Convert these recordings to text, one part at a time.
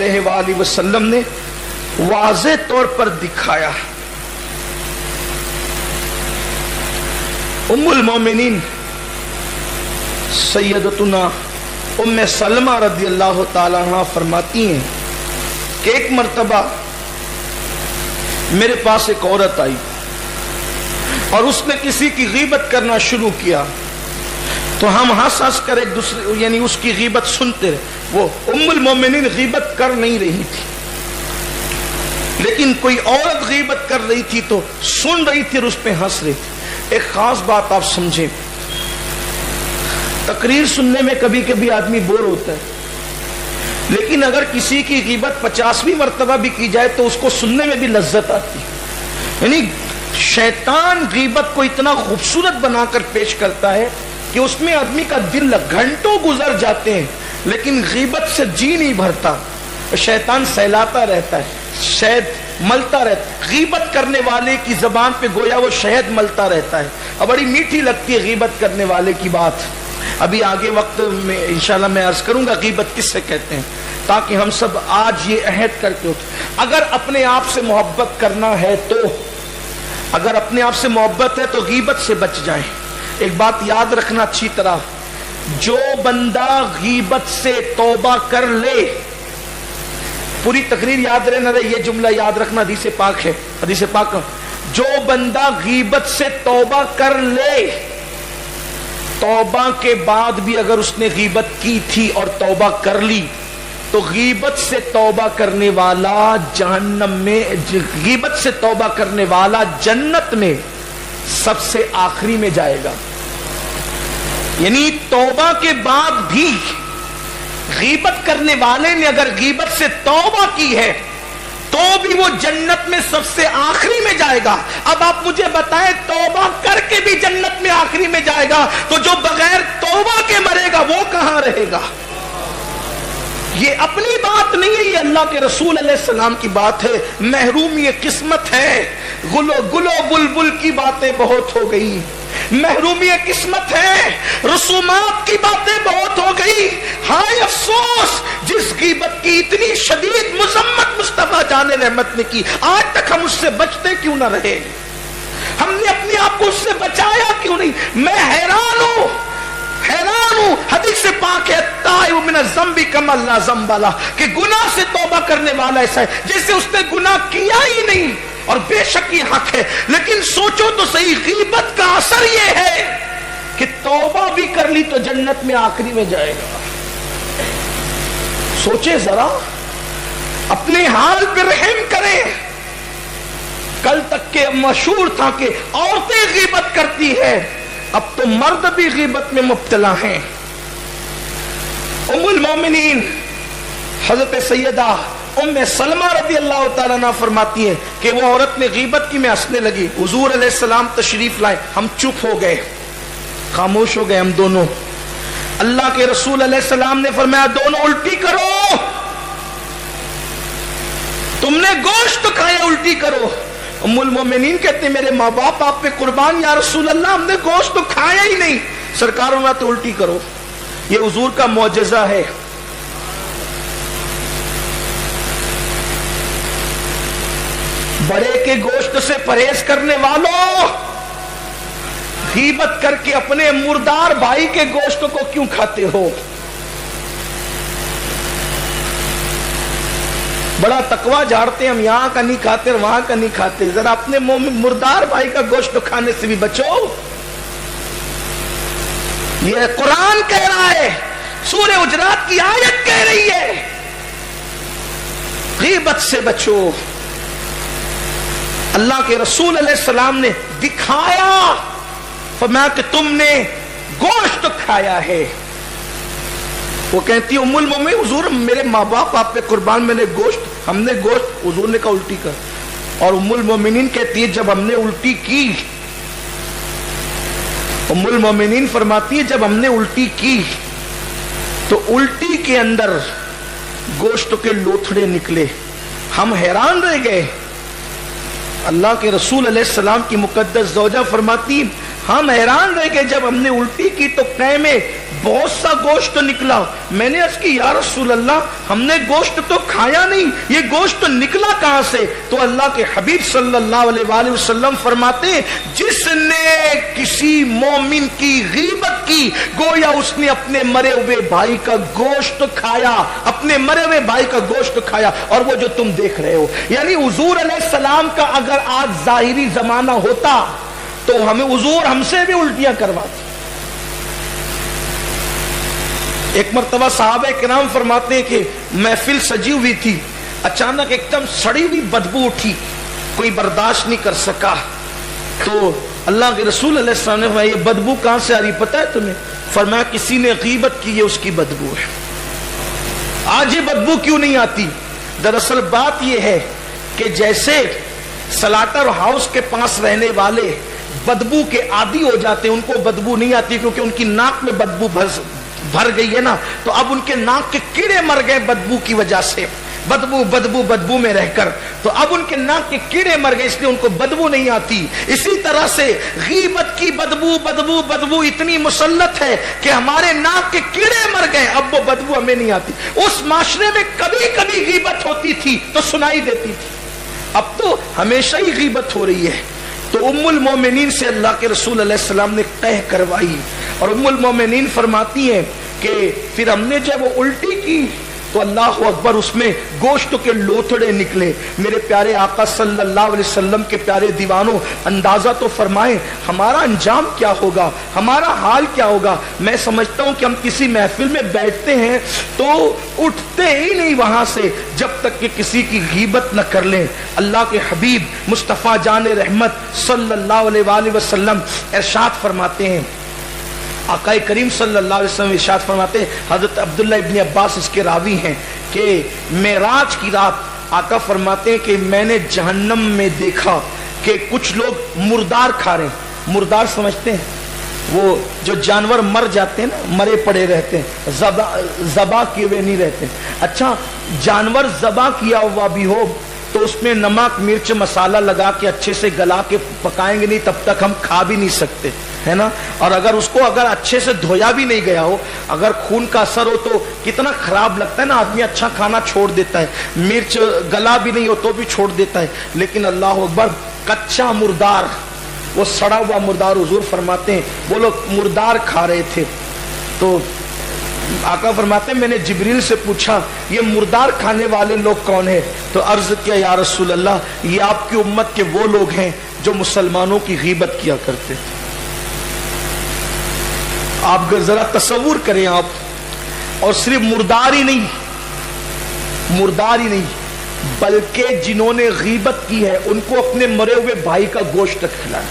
علیہ وآلہ وسلم نے واضح طور پر دکھایا. ام المومنین سیدتنا ام سلمہ رضی اللہ تعالی عنہ فرماتی ہیں کہ ایک مرتبہ میرے پاس ایک عورت آئی اور اس نے کسی کی غیبت کرنا شروع کیا تو ہم ہنس ہنس کر ایک دوسرے یعنی اس کی غیبت سنتے رہے. وہ ام المومنین غیبت کر نہیں رہی تھی لیکن کوئی عورت غیبت کر رہی تھی تو سن رہی تھی اور اس پہ ہنس رہی تھی. ایک خاص بات آپ سمجھیں, تقریر سننے میں کبھی کبھی آدمی بور ہوتا ہے لیکن اگر کسی کی غیبت 50ویں مرتبہ بھی کی جائے تو اس کو سننے میں بھی لذت آتی ہے. یعنی شیطان غیبت کو اتنا خوبصورت بنا کر پیش کرتا ہے کہ اس میں آدمی کا دل گھنٹوں گزر جاتے ہیں لیکن غیبت سے جی نہیں بھرتا. شیطان سہلاتا رہتا ہے, شہد ملتا رہتا ہے. غیبت کرنے والے کی زبان پہ گویا وہ شہد ملتا رہتا ہے اور بڑی میٹھی لگتی ہے غیبت کرنے والے کی بات. ابھی آگے وقت میں انشاءاللہ میں عرض کروں گا غیبت کس سے کہتے ہیں تاکہ ہم سب آج یہ عہد کر کے اٹھیں. اگر اپنے آپ سے محبت کرنا ہے تو اگر اپنے آپ سے محبت ہے تو غیبت سے بچ جائیں. ایک بات یاد رکھنا اچھی طرح, جو بندہ غیبت سے توبہ کر لے, پوری تقریر یاد رہے نہ رہے یہ جملہ یاد رکھنا, حدیث پاک ہے, حدیث پاک, جو بندہ غیبت سے توبہ کر لے, توبہ کے بعد بھی اگر اس نے غیبت کی تھی اور توبہ کر لی تو غیبت سے توبہ کرنے والا جہنم میں, غیبت سے توبہ کرنے والا جنت میں سب سے آخری میں جائے گا. یعنی توبہ کے بعد بھی غیبت کرنے والے نے اگر غیبت سے توبہ کی ہے تو بھی وہ جنت میں سب سے آخری میں جائے گا. اب آپ مجھے بتائیں توبہ کر کے بھی جنت میں آخری میں جائے گا تو جو بغیر توبہ کے مرے گا وہ کہاں رہے گا؟ یہ اپنی بات نہیں ہے, یہ اللہ کے رسول علیہ السلام کی بات ہے. محرومی قسمت ہے, گلو بلبل کی باتیں بہت ہو گئی, محرومی قسمت ہے, رسومات کی باتیں بہت ہو گئی. ہائے افسوس جس غیبت کی اتنی شدید مذمت مصطفیٰ جان رحمت نے کی, آج تک ہم اس سے بچتے کیوں نہ رہے؟ ہم نے اپنے آپ کو اس سے بچایا کیوں نہیں؟ میں حیران ہوں. حدیث پاک ہے تائب من الذنب کما لا ذنب لہ, کہ گناہ سے توبہ کرنے والا ایسا ہے جیسے اس نے گناہ کیا ہی نہیں. اور بے شک یہ حق ہے, لیکن سوچو تو صحیح, غیبت کا اثر یہ ہے کہ توبہ بھی کر لی تو جنت میں آخری میں جائے گا. سوچے ذرا, اپنے حال پہ رحم کریں. کل تک کے مشہور تھا کہ عورتیں غیبت کرتی ہے, اب تو مرد بھی غیبت میں مبتلا ہیں. ام المومنین حضرت سیدہ ام سلمہ رضی اللہ تعالیٰ عنہ فرماتی ہیں کہ وہ عورت نے غیبت کی, میں ہنسنے لگی. حضور علیہ السلام تشریف لائے, ہم چپ ہو گئے, خاموش ہو گئے ہم دونوں. اللہ کے رسول علیہ السلام نے فرمایا دونوں الٹی کرو, تم نے گوشت کھایا الٹی کرو. ام المومنین کہتے ہیں میرے ماں باپ آپ پہ قربان, یا رسول اللہ ہم نے گوشت تو کھایا ہی نہیں. سرکار ہونا تو الٹی کرو. یہ حضور کا معجزہ ہے. بڑے کے گوشت سے پرہیز کرنے والوں, غیبت کر کے اپنے مردار بھائی کے گوشت کو کیوں کھاتے ہو؟ بڑا تقوی جھاڑتے ہم, یہاں کا نہیں کھاتے وہاں کا نہیں کھاتے. ذرا اپنے مردار بھائی کا گوشت کھانے سے بھی بچو. یہ قرآن کہہ رہا ہے, سورہ حجرات کی آیت کہہ رہی ہے غیبت سے بچو. اللہ کے رسول علیہ السلام نے دکھایا, فرمایا کہ تم نے گوشت کھایا ہے. وہ کہتی ام المومنین حضور میرے ماں باپ آپ پہ قربان, میں نے گوشت, ہم نے گوشت, حضور نے کہا الٹی کر. اور ام المومنین کہتی ہے جب ہم نے الٹی کی, ام المومنین فرماتی ہے جب ہم نے الٹی کی تو الٹی کے اندر گوشت کے لوتھڑے نکلے. ہم حیران رہ گئے. اللہ کے رسول علیہ السلام کی مقدس زوجہ فرماتی ہم حیران رہ گئے, جب ہم نے الٹی کی تو قے میں بہت سا گوشت نکلا. میں نے عرض کی یا رسول اللہ ہم نے گوشت تو کھایا نہیں, یہ گوشت نکلا کہاں سے؟ تو اللہ کے حبیب صلی اللہ علیہ وآلہ وسلم فرماتے ہیں جس نے کسی مومن کی غیبت کی گویا اس نے اپنے مرے ہوئے بھائی کا گوشت کھایا, اپنے مرے ہوئے بھائی کا گوشت کھایا. اور وہ جو تم دیکھ رہے ہو, یعنی حضور علیہ السلام کا اگر آج ظاہری زمانہ ہوتا تو ہمیں حضور ہم سے بھی الٹیاں کرواتے. ایک مرتبہ صحابہ کرام فرماتے ہیں کہ محفل سجی ہوئی تھی, اچانک ایک دم سڑی ہوئی بدبو اٹھی, کوئی برداشت نہیں کر سکا. تو اللہ کے رسول علیہ السلام نے فرمایا یہ بدبو کہاں سے آ رہی پتہ ہے تمہیں؟ فرمایا کسی نے غیبت کی, یہ اس کی بدبو ہے. آج یہ بدبو کیوں نہیں آتی؟ دراصل بات یہ ہے کہ جیسے سلاٹر ہاؤس کے پاس رہنے والے بدبو کے عادی ہو جاتے ہیں, ان کو بدبو نہیں آتی کیونکہ ان کی ناک میں بدبو بھر گئی ہے نا, تو اب ان کے ناک کے کیڑے مر گئے بدبو کی وجہ سے, بدبو میں رہ کر, تو اب ان کے ناک کے کیڑے مر گئے اس لیے ان کو بدبو نہیں آتی. اسی طرح سے غیبت کی بدبو اتنی مسلط ہے کہ ہمارے ناک کے کیڑے مر گئے, اب وہ بدبو ہمیں نہیں آتی. اس معاشرے میں کبھی کبھی غیبت ہوتی تھی تو سنائی دیتی تھی, اب تو ہمیشہ ہی غیبت ہو رہی ہے. تو ام المومنین سے اللہ کے رسول علیہ السلام نے قہ کروائی, اور ام المومنین فرماتی ہیں کہ پھر ہم نے جب وہ الٹی کی تو اللہ اکبر اس میں گوشت کے لوتھڑے نکلے. میرے پیارے آقا صلی اللہ علیہ وسلم کے پیارے دیوانوں, اندازہ تو فرمائیں ہمارا انجام کیا ہوگا, ہمارا حال کیا ہوگا. میں سمجھتا ہوں کہ ہم کسی محفل میں بیٹھتے ہیں تو اٹھتے ہی نہیں وہاں سے جب تک کہ کسی کی غیبت نہ کر لیں. اللہ کے حبیب مصطفیٰ جان رحمت صلی اللہ علیہ وآلہ وسلم ارشاد فرماتے ہیں, آقا کریم صلی اللہ علیہ وسلم ارشاد فرماتے ہیں, حضرت عبداللہ ابن عباس اس کے راوی ہیں, کہ معراج کی رات آقا فرماتے ہیں کہ میں نے جہنم میں دیکھا کہ کچھ لوگ مردار کھا رہے ہیں. مردار سمجھتے ہیں وہ جو جانور مر جاتے ہیں نا, مرے پڑے رہتے ہیں, ذبح کیے ہوئے نہیں رہتے. اچھا جانور ذبح کیا ہوا بھی ہو تو اس میں نمک مرچ مسالہ لگا کے اچھے سے گلا کے پکائیں گے نہیں تب تک ہم کھا بھی نہیں سکتے, ہے نا. اور اگر اس کو اگر اچھے سے دھویا بھی نہیں گیا ہو, اگر خون کا اثر ہو تو کتنا خراب لگتا ہے نا, آدمی اچھا کھانا چھوڑ دیتا ہے, مرچ گلا بھی نہیں ہو تو بھی چھوڑ دیتا ہے. لیکن اللہ اکبر کچا مردار, وہ سڑا ہوا مردار, حضور فرماتے ہیں وہ لوگ مردار کھا رہے تھے. تو آقا فرماتے ہیں میں نے جبریل سے پوچھا یہ مردار کھانے والے لوگ کون ہیں؟ تو عرض کیا یا رسول اللہ یہ آپ کی امت کے وہ لوگ ہیں جو مسلمانوں کی غیبت کیا کرتے تھے. آپ ذرا تصور کریں آپ, اور صرف مردار ہی نہیں بلکہ جنہوں نے غیبت کی ہے ان کو اپنے مرے ہوئے بھائی کا گوشت کھلایا.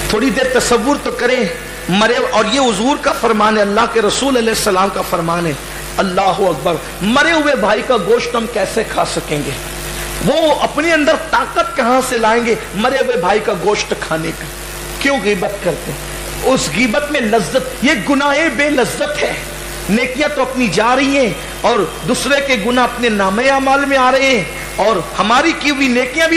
تھوڑی دیر تصور تو کریں مرے, اور یہ حضور کا فرمان ہے, اللہ کے رسول علیہ السلام کا فرمان ہے. اللہ اکبر, مرے ہوئے بھائی کا گوشت ہم کیسے کھا سکیں گے؟ وہ اپنے اندر طاقت کہاں سے لائیں گے مرے ہوئے بھائی کا گوشت کھانے کا؟ کیوں غیبت کرتے ہیں؟ اس غیبت میں لذت, یہ گناہ بے لذت ہے. نیکیاں تو اپنی جا رہی ہیں اور دوسرے کے گناہ اپنے نامے اعمال میں آ رہے ہیں, اور ہماری کی ہوئی نیکیاں بھی